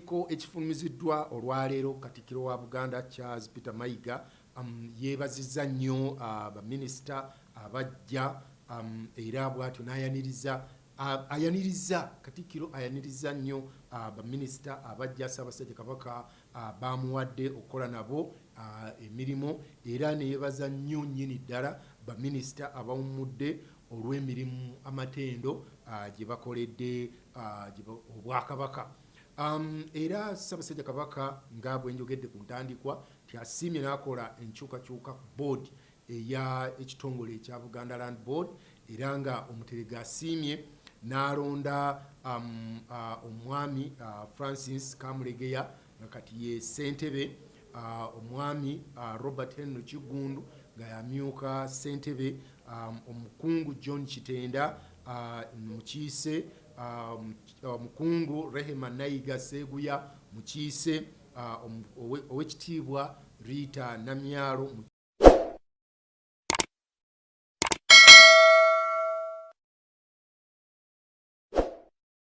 kiwandiiko ekifulumiziddwa olwaleero Katikkiro wa Buganda Charles Peter Mayiga yeebazizza nnyo baminisita abajja era bw'atyo n'ayaniriza Katikkiro ayaniriza nnyo baminisita abajja Ssaabasajja Kabaka bamuwadde okukola nabo emirimu era ne yeebaza nnyo nnyini ddala baminisita abawummudde olw'emirimu amatendo gye bakoledde Obwakabaka. Era Ssaabasajja Kabaka nga bwe njogedde ku ntandikwa tyasiimye n'akola enkyukakyuka ku board ekitongole ekya Buganda Land Board era nga omuterega asiimye n'alonda omwami Francis Kamulegeya nga kati ye ssentebe, omwami Robert Henry Kigundu nga yamyuka ssentebe, omukungu John Kitenda mukiise, omukungu Rehema Nayiga Seguya mukiise, owekitiibwa Rita Namyalo